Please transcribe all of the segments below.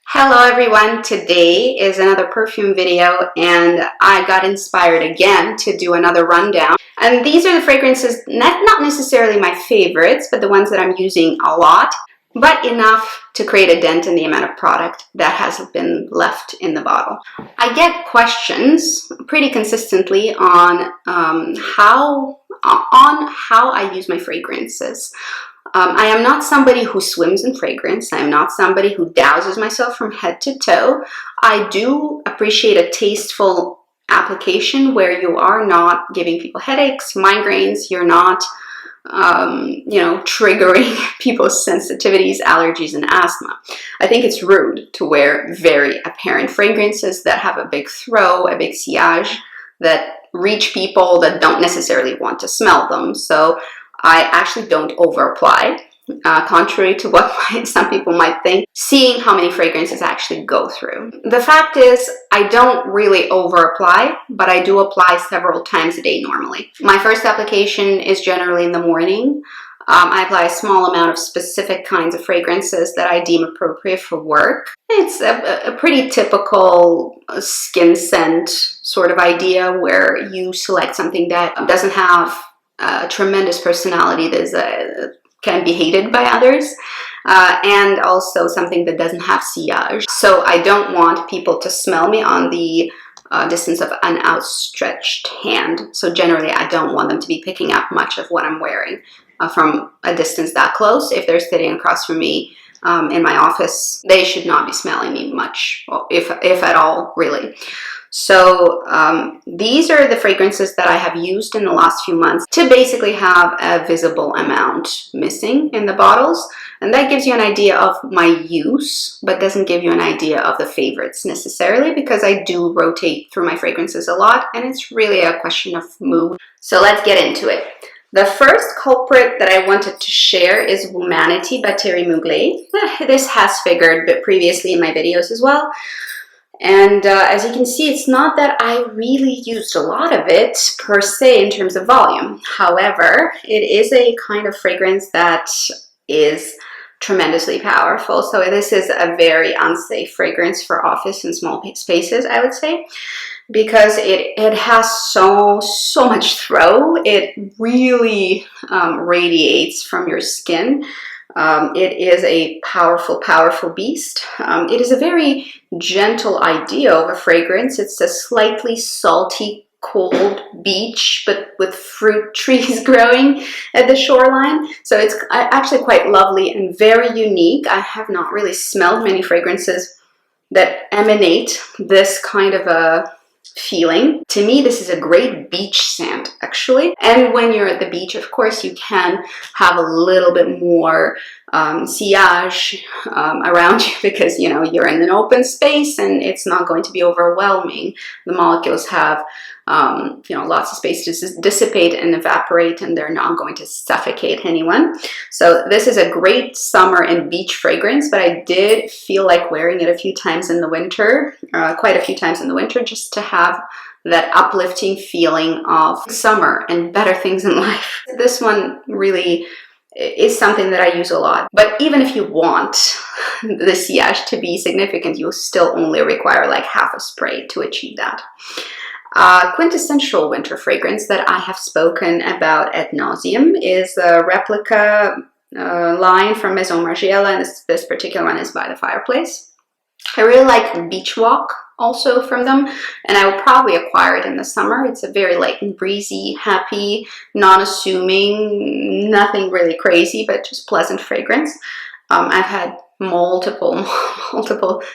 Hello everyone, today is another perfume video and I got inspired again to do another rundown. And these are the fragrances, not necessarily my favorites, but the ones that I'm using a lot, but enough to create a dent in the amount of product that has been left in the bottle. I get questions pretty consistently on how I use my fragrances. I am not somebody who swims in fragrance. I am not somebody who douses myself from head to toe. I do appreciate a tasteful application where you are not giving people headaches, migraines, you're not, triggering people's sensitivities, allergies, and asthma. I think it's rude to wear very apparent fragrances that have a big throw, a big sillage, that reach people that don't necessarily want to smell them. So I actually don't over apply, contrary to what some people might think, seeing how many fragrances I actually go through. The fact is, I don't really over apply, but I do apply several times a day normally. My first application is generally in the morning. I apply a small amount of specific kinds of fragrances that I deem appropriate for work. It's a pretty typical skin scent sort of idea where you select something that doesn't have a tremendous personality that can be hated by others, and also something that doesn't have sillage. So I don't want people to smell me on the distance of an outstretched hand. So generally I don't want them to be picking up much of what I'm wearing from a distance that close. If they're sitting across from me in my office, they should not be smelling me much, if at all, really. So these are the fragrances that I have used in the last few months to basically have a visible amount missing in the bottles. And that gives you an idea of my use, but doesn't give you an idea of the favorites necessarily, because I do rotate through my fragrances a lot and it's really a question of mood. So let's get into it. The first culprit that I wanted to share is Womanity by Thierry Mugler. This has figured previously in my videos as well. And as you can see, it's not that I really used a lot of it per se in terms of volume. However, it is a kind of fragrance that is tremendously powerful. So this is a very unsafe fragrance for office and small spaces, I would say, because it has so much throw. It really radiates from your skin. It is a powerful beast. It is a very gentle idea of a fragrance. It's a slightly salty, cold beach, but with fruit trees growing at the shoreline. So it's actually quite lovely and very unique. I have not really smelled many fragrances that emanate this kind of a feeling. To me, this is a great beach scent, actually. And when you're at the beach, of course, you can have a little bit more sillage around you, because you're in an open space and it's not going to be overwhelming. The molecules have lots of space to dissipate and evaporate, and they're not going to suffocate anyone. So this is a great summer and beach fragrance, but I did feel like wearing it a few times in the winter, quite a few times in the winter, just to have that uplifting feeling of summer and better things in life. This one really is something that I use a lot. But even if you want the sillage to be significant, you still only require like half a spray to achieve that. Quintessential winter fragrance that I have spoken about ad nauseum is the Replica line from Maison Margiela, and this particular one is by the Fireplace. I really like Beach Walk also from them, and I will probably acquire it in the summer. It's a very light and breezy, happy, non-assuming, nothing really crazy, but just pleasant fragrance. I've had multiple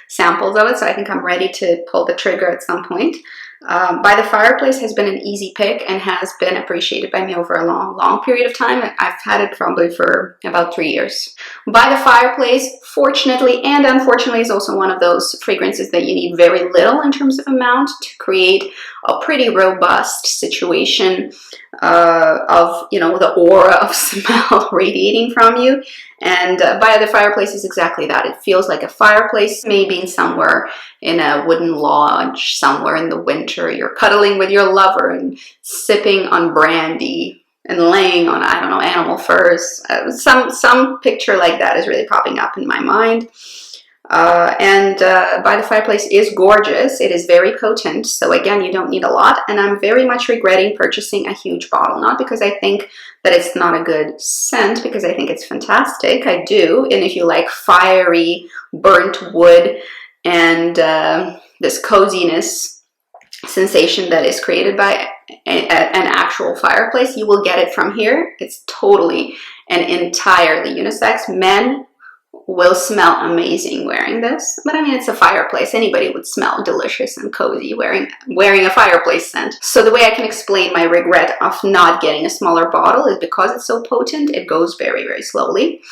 samples of it, so I think I'm ready to pull the trigger at some point. By the Fireplace has been an easy pick and has been appreciated by me over a long period of time. I've had it probably for about 3 years. By the Fireplace, fortunately and unfortunately, is also one of those fragrances that you need very little in terms of amount to create a pretty robust situation of the aura of smell radiating from you. And By the Fireplace is exactly that. It feels like a fireplace, maybe somewhere in a wooden lodge, somewhere in the winter. You're cuddling with your lover and sipping on brandy and laying on, I don't know, animal furs. Some picture like that is really popping up in my mind. By the Fireplace is gorgeous. It is very potent. So again, you don't need a lot. And I'm very much regretting purchasing a huge bottle. Not because I think that it's not a good scent, because I think it's fantastic. I do. And if you like fiery, burnt wood and this coziness sensation that is created by an actual fireplace, you will get it from here. It's totally and entirely unisex. Men will smell amazing wearing this, but I mean, it's a fireplace. Anybody would smell delicious and cozy wearing a fireplace scent. So the way I can explain my regret of not getting a smaller bottle is because it's so potent, it goes very, very slowly,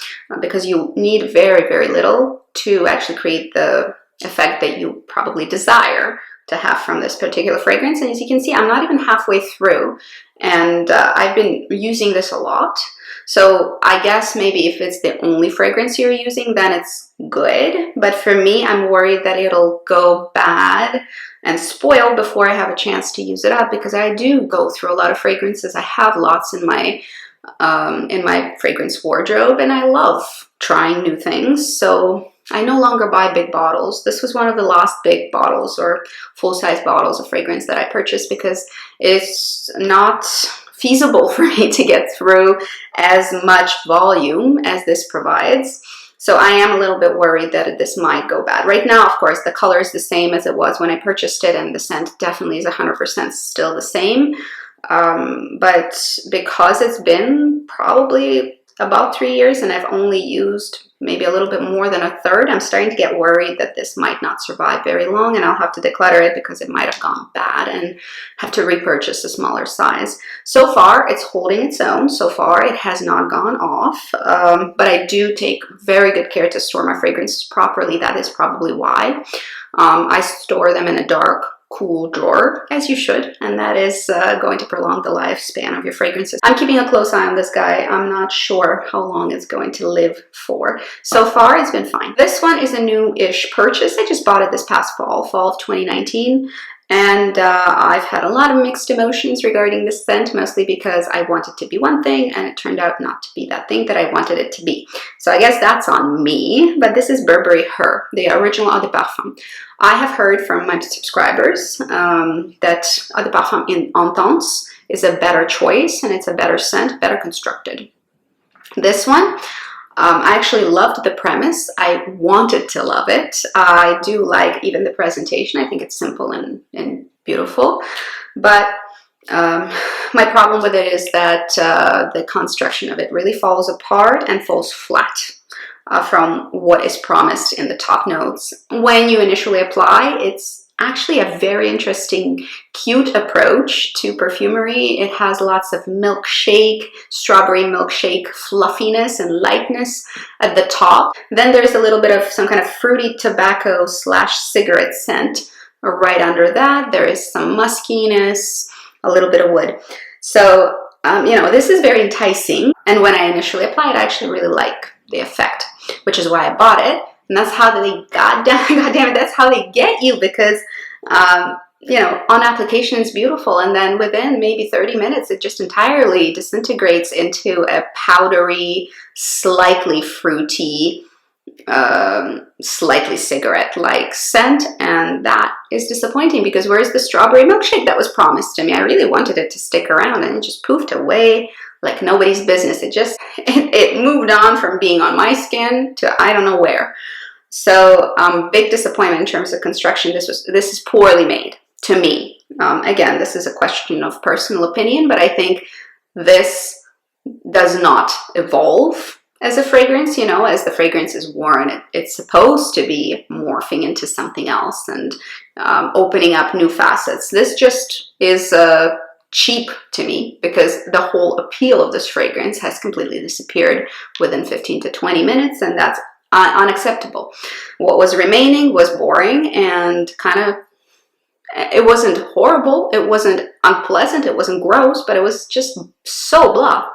because you need very, very little to actually create the effect that you probably desire to have from this particular fragrance. And as you can see, I'm not even halfway through, and I've been using this a lot. So I guess maybe if it's the only fragrance you're using, then it's good. But for me, I'm worried that it'll go bad and spoil before I have a chance to use it up, because I do go through a lot of fragrances. I have lots in my fragrance wardrobe, and I love trying new things. So I no longer buy big bottles. This was one of the last big bottles or full-size bottles of fragrance that I purchased, because it's not feasible for me to get through as much volume as this provides. So I am a little bit worried that this might go bad. Right now, of course, the color is the same as it was when I purchased it, and the scent definitely is 100% still the same. But because it's been probably about 3 years and I've only used maybe a little bit more than a third, I'm starting to get worried that this might not survive very long, and I'll have to declutter it because it might have gone bad and have to repurchase a smaller size. So far, it's holding its own. So far, it has not gone off, but I do take very good care to store my fragrances properly. That is probably why. I store them in a dark, cool drawer, as you should, and that is going to prolong the lifespan of your fragrances. I'm keeping a close eye on this guy. I'm not sure how long it's going to live for. So far, it's been fine. This one is a new-ish purchase. I just bought it this past fall of 2019. And I've had a lot of mixed emotions regarding this scent, mostly because I wanted it to be one thing and it turned out not to be that thing that I wanted it to be. So I guess that's on me, but this is Burberry Her, the original Eau de Parfum. I have heard from my subscribers that Eau de Parfum in Intense is a better choice, and it's a better scent, better constructed. This one, I actually loved the premise. I wanted to love it. I do like even the presentation. I think it's simple and beautiful. But my problem with it is that the construction of it really falls apart and falls flat from what is promised in the top notes. When you initially apply, it's actually a very interesting, cute approach to perfumery. It has lots of milkshake, strawberry milkshake fluffiness and lightness at the top. Then there's a little bit of some kind of fruity tobacco / cigarette scent right under that. There is some muskiness, a little bit of wood. So, you know, this is very enticing. And when I initially applied, I actually really like the effect, which is why I bought it. And that's how they, goddamn it, that's how they get you, because, you know, on application it's beautiful, and then within maybe 30 minutes, it just entirely disintegrates into a powdery, slightly fruity, slightly cigarette-like scent, and that is disappointing, because where's the strawberry milkshake that was promised to me? I really wanted it to stick around, and it just poofed away like nobody's business. It moved on from being on my skin to I don't know where. So big disappointment in terms of construction. This is poorly made to me. Again, this is a question of personal opinion, but I think this does not evolve as a fragrance. You know, as the fragrance is worn, it's supposed to be morphing into something else and opening up new facets. This just is cheap to me, because the whole appeal of this fragrance has completely disappeared within 15 to 20 minutes, and that's unacceptable. What was remaining was boring and kind of, it wasn't horrible, it wasn't unpleasant, it wasn't gross, but it was just so blah.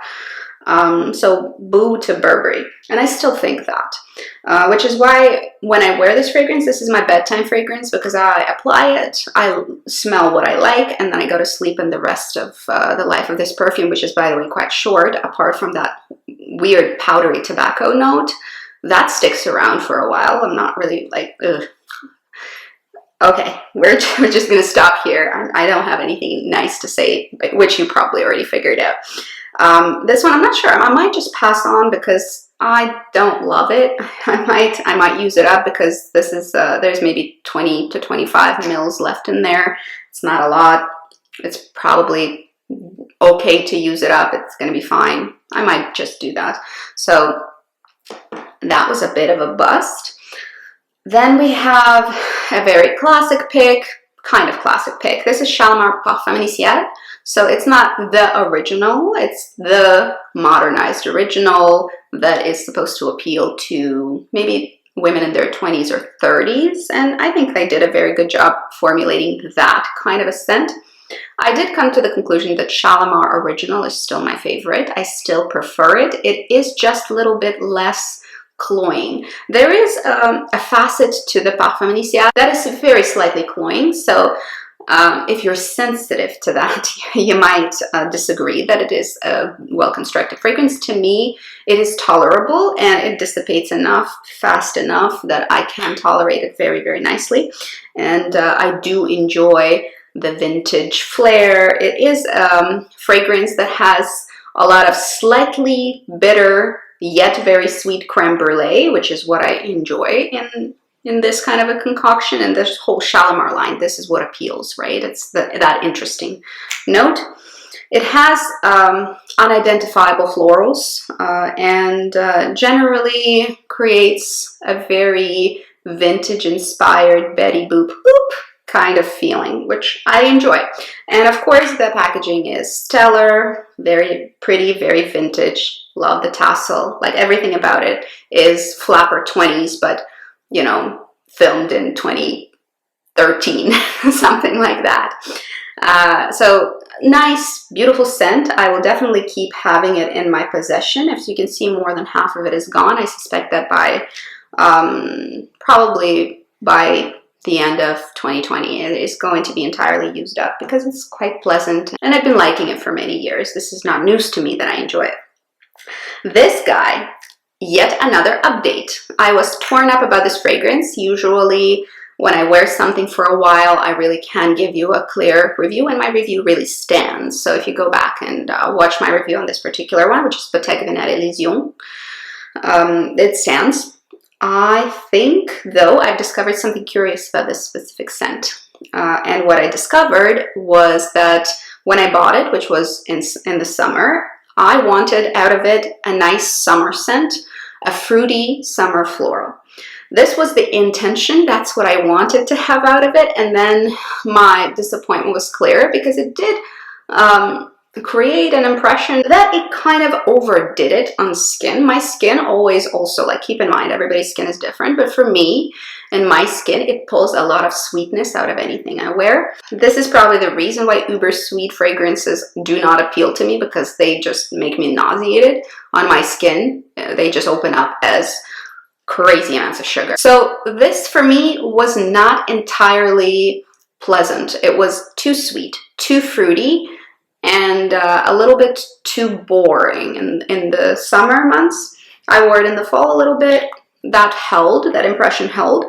So boo to Burberry. And I still think that, which is why when I wear this fragrance, this is my bedtime fragrance, because I apply it, I smell what I like, and then I go to sleep, and the rest of the life of this perfume, which is by the way quite short, apart from that weird powdery tobacco note that sticks around for a while. I'm not really like, ugh. Okay, we're just gonna stop here. I don't have anything nice to say, which you probably already figured out. This one, I'm not sure. I might just pass on because I don't love it. I might use it up because this is there's maybe 20 to 25 mils left in there. It's not a lot. It's probably okay to use it up. It's gonna be fine. I might just do that. So that was a bit of a bust. Then we have a very classic pick, kind of classic pick. This is Shalimar Parfums. So it's not the original, it's the modernized original that is supposed to appeal to maybe women in their 20s or 30s. And I think they did a very good job formulating that kind of a scent. I did come to the conclusion that Shalimar original is still my favorite. I still prefer it. It is just a little bit less cloying. There is a facet to the Parfum that is very slightly cloying. So if you're sensitive to that, you might disagree that it is a well-constructed fragrance. To me, it is tolerable and it dissipates enough, fast enough that I can tolerate it very, very nicely. And I do enjoy the vintage flair. It is a fragrance that has a lot of slightly bitter yet very sweet creme brulee, which is what I enjoy in this kind of a concoction. And this whole Shalimar line, this is what appeals, right? It's that interesting note. It has unidentifiable florals and generally creates a very vintage inspired Betty Boop Boop kind of feeling, which I enjoy. And of course the packaging is stellar, very pretty, very vintage. Love the tassel. Like everything about it is flapper 20s, but you know, filmed in 2013, something like that. So nice, beautiful scent. I will definitely keep having it in my possession. As you can see, more than half of it is gone. I suspect that by probably by the end of 2020, it is going to be entirely used up because it's quite pleasant and I've been liking it for many years. This is not news to me that I enjoy it. This guy, yet another update. I was torn up about this fragrance. Usually when I wear something for a while, I really can give you a clear review and my review really stands. So if you go back and watch my review on this particular one, which is Bottega Veneta Illusione, it stands. I think, though, I've discovered something curious about this specific scent. And what I discovered was that when I bought it, which was in the summer, I wanted out of it a nice summer scent, a fruity summer floral. This was the intention. That's what I wanted to have out of it. And then my disappointment was clear because it did create an impression that it kind of overdid it on skin. My skin always also, like, keep in mind, everybody's skin is different, but for me and my skin, it pulls a lot of sweetness out of anything I wear. This is probably the reason why uber sweet fragrances do not appeal to me, because they just make me nauseated on my skin. They just open up as crazy amounts of sugar. So this for me was not entirely pleasant. It was too sweet, too fruity, and a little bit too boring in the summer months. I wore it in the fall a little bit. That held, that impression held.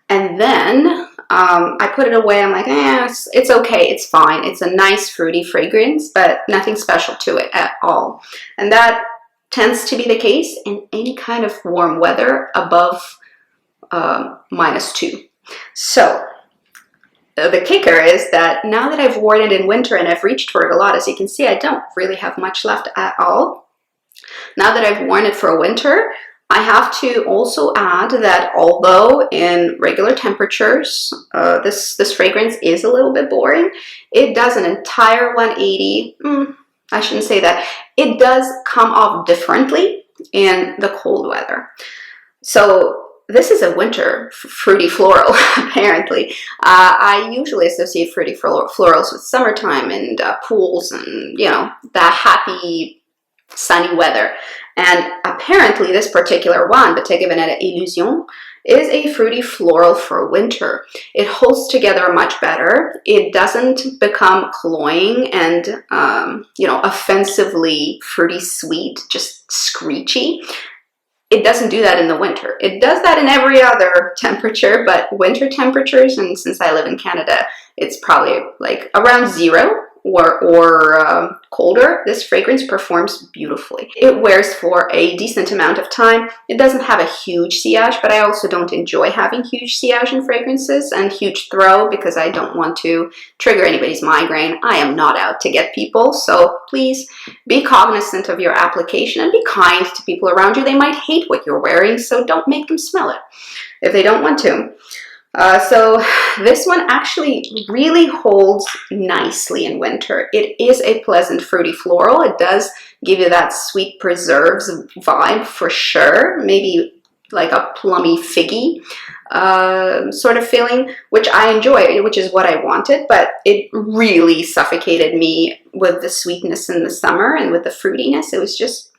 And then I put it away. I'm like, it's okay, it's fine. It's a nice fruity fragrance, but nothing special to it at all. And that tends to be the case in any kind of warm weather above -2. So the kicker is that now that I've worn it in winter and I've reached for it a lot, as you can see, I don't really have much left at all. Now that I've worn it for winter, I have to also add that although in regular temperatures, this fragrance is a little bit boring, it does an entire 180. I shouldn't say that. It does come off differently in the cold weather. So this is a winter fruity floral, apparently. I usually associate fruity florals with summertime and pools and, you know, that happy sunny weather. And apparently this particular one, Bottega Veneta Illusione, is a fruity floral for winter. It holds together much better. It doesn't become cloying and, you know, offensively fruity sweet, just screechy. It doesn't do that in the winter. It does that in every other temperature, but winter temperatures, and since I live in Canada, it's probably like around 0 or colder, this fragrance performs beautifully. It wears for a decent amount of time. It doesn't have a huge sillage, but I also don't enjoy having huge sillage in fragrances and huge throw because I don't want to trigger anybody's migraine. I am not out to get people, so please be cognizant of your application and be kind to people around you. They might hate what you're wearing, so don't make them smell it if they don't want to. So this one actually really holds nicely in winter. It is a pleasant fruity floral. It does give you that sweet preserves vibe for sure. Maybe like a plummy figgy sort of feeling, which I enjoy, which is what I wanted, but it really suffocated me with the sweetness in the summer and with the fruitiness. It was just,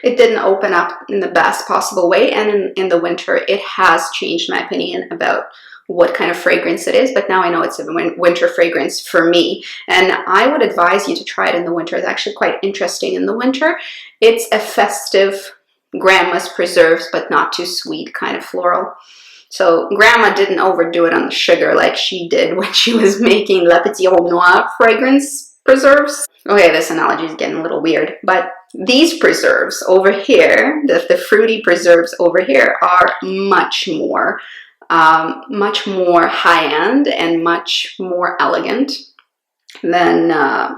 it didn't open up in the best possible way, and in the winter it has changed my opinion about what kind of fragrance it is, but now I know it's a winter fragrance for me, and I would advise you to try it in the winter. It's actually quite interesting in the winter. It's a festive, grandma's preserves but not too sweet kind of floral. So grandma didn't overdo it on the sugar like she did when she was making La Petit Homme Noir fragrance preserves. Okay, this analogy is getting a little weird, but these preserves over here, the fruity preserves over here, are much more high-end and much more elegant than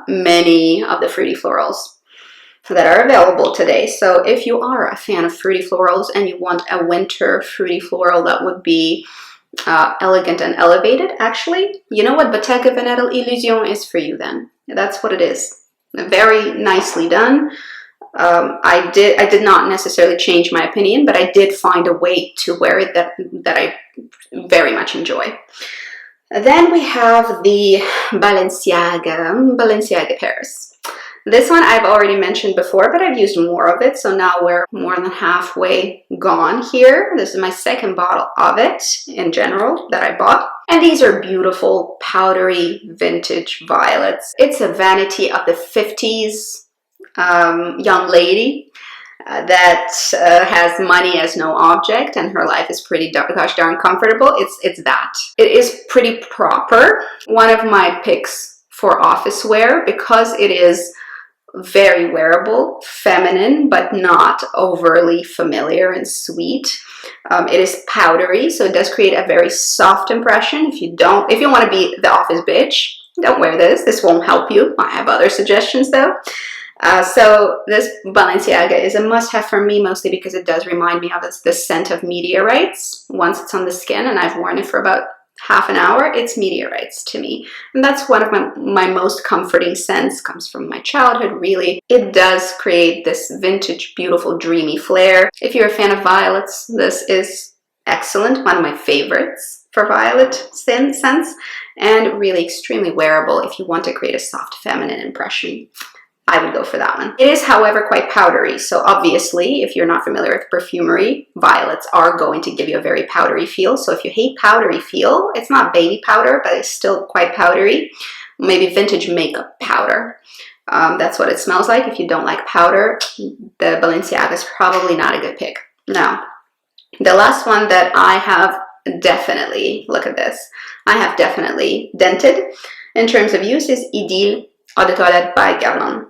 many of the fruity florals that are available today. So if you are a fan of fruity florals and you want a winter fruity floral that would be elegant and elevated, actually, you know what Bottega Veneta Illusione is for you then. That's what it is. Very nicely done. I did not necessarily change my opinion, but I did find a way to wear it that I very much enjoy. Then we have the Balenciaga Paris. This one I've already mentioned before, but I've used more of it, so now we're more than halfway gone here. This is my second bottle of it in general that I bought. And these are beautiful, powdery, vintage violets. It's a vanity of the 50s young lady that has money as no object, and her life is pretty gosh darn comfortable. It's that. It is pretty proper. One of my picks for office wear because it is very wearable, feminine, but not overly familiar and sweet. It is powdery, so it does create a very soft impression. If you want to be the office bitch, don't wear this. This won't help you. I have other suggestions though. So this Balenciaga is a must-have for me, mostly because it does remind me of the scent of meteorites. Once it's on the skin and I've worn it for about half an hour, it's meteorites to me. And that's one of my most comforting scents. Comes from my childhood, really. It does create this vintage, beautiful, dreamy flair. If you're a fan of violets, this is excellent. One of my favorites for violet scents, and really extremely wearable if you want to create a soft, feminine impression. I would go for that one. It is, however, quite powdery. So obviously, if you're not familiar with perfumery, violets are going to give you a very powdery feel. So if you hate powdery feel, it's not baby powder, but it's still quite powdery. Maybe vintage makeup powder. That's what it smells like. If you don't like powder, the Balenciaga is probably not a good pick. Now, the last one that I have definitely, look at this, I have definitely dented in terms of use is Idylle Eau de Toilette by Guerlain.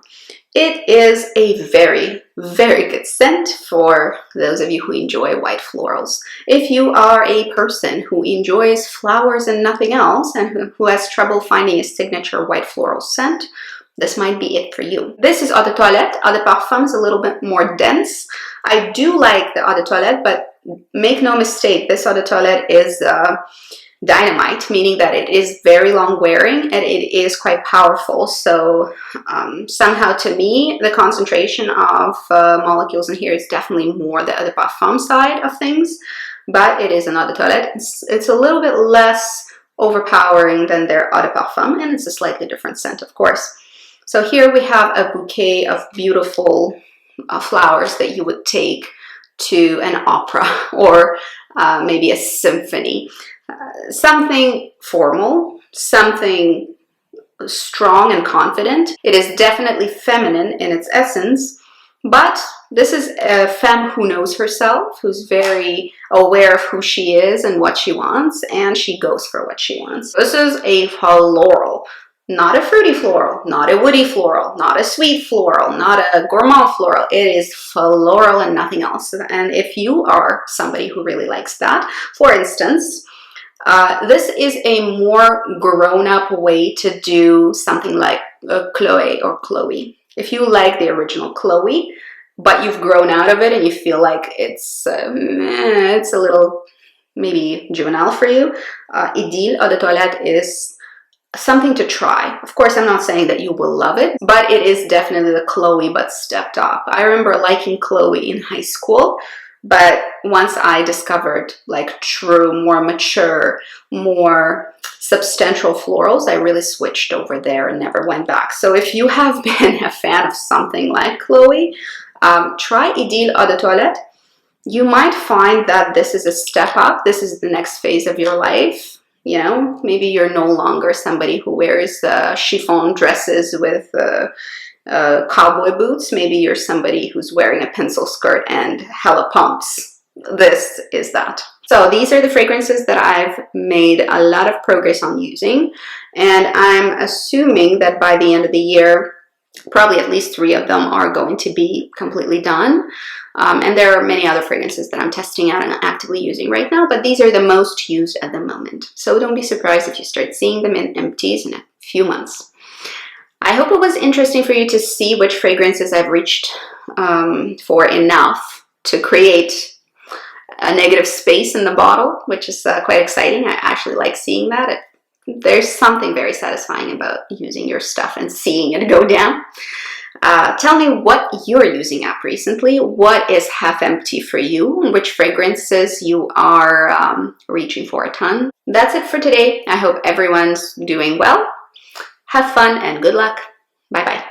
It is a very, very good scent for those of you who enjoy white florals. If you are a person who enjoys flowers and nothing else, and who has trouble finding a signature white floral scent, this might be it for you. This is Eau de Toilette. Eau de Parfum is a little bit more dense. I do like the Eau de Toilette, but make no mistake, this Eau de Toilette is dynamite, meaning that it is very long wearing and it is quite powerful. So somehow to me, the concentration of molecules in here is definitely more the Eau de Parfum side of things, but it is an Eau de Toilette. It's a little bit less overpowering than their Eau de Parfum, and it's a slightly different scent, of course. So here we have a bouquet of beautiful flowers that you would take to an opera or maybe a symphony. Something formal, something strong and confident. It is definitely feminine in its essence, but This is a femme who knows herself, who's very aware of who she is and what she wants, and she goes for what she wants. This is a floral, not a fruity floral, not a woody floral, not a sweet floral, not a gourmand floral. It is floral and nothing else. And if you are somebody who really likes that, for instance, this is a more grown-up way to do something like Chloe or Chloe. If you like the original Chloe, but you've grown out of it and you feel like it's a little maybe juvenile for you, Idylle Eau de Toilette is something to try. Of course, I'm not saying that you will love it, but it is definitely the Chloe but stepped up. I remember liking Chloe in high school, but once I discovered like true, more mature, more substantial florals, I really switched over there and never went back. So if you have been a fan of something like Chloe, try Idylle Eau de Toilette. You might find that this is a step up. This is the next phase of your life. You know, maybe you're no longer somebody who wears chiffon dresses with cowboy boots. Maybe you're somebody who's wearing a pencil skirt and hella pumps. This is that. So these are the fragrances that I've made a lot of progress on using, and I'm assuming that by the end of the year, probably at least 3 of them are going to be completely done. And there are many other fragrances that I'm testing out and actively using right now, but these are the most used at the moment. So don't be surprised if you start seeing them in empties in a few months. I hope it was interesting for you to see which fragrances I've reached for enough to create a negative space in the bottle, which is quite exciting. I actually like seeing that. There's something very satisfying about using your stuff and seeing it go down. Tell me what you're using up recently, what is half empty for you, and which fragrances you are reaching for a ton. That's it for today. I hope everyone's doing well. Have fun and good luck. Bye bye.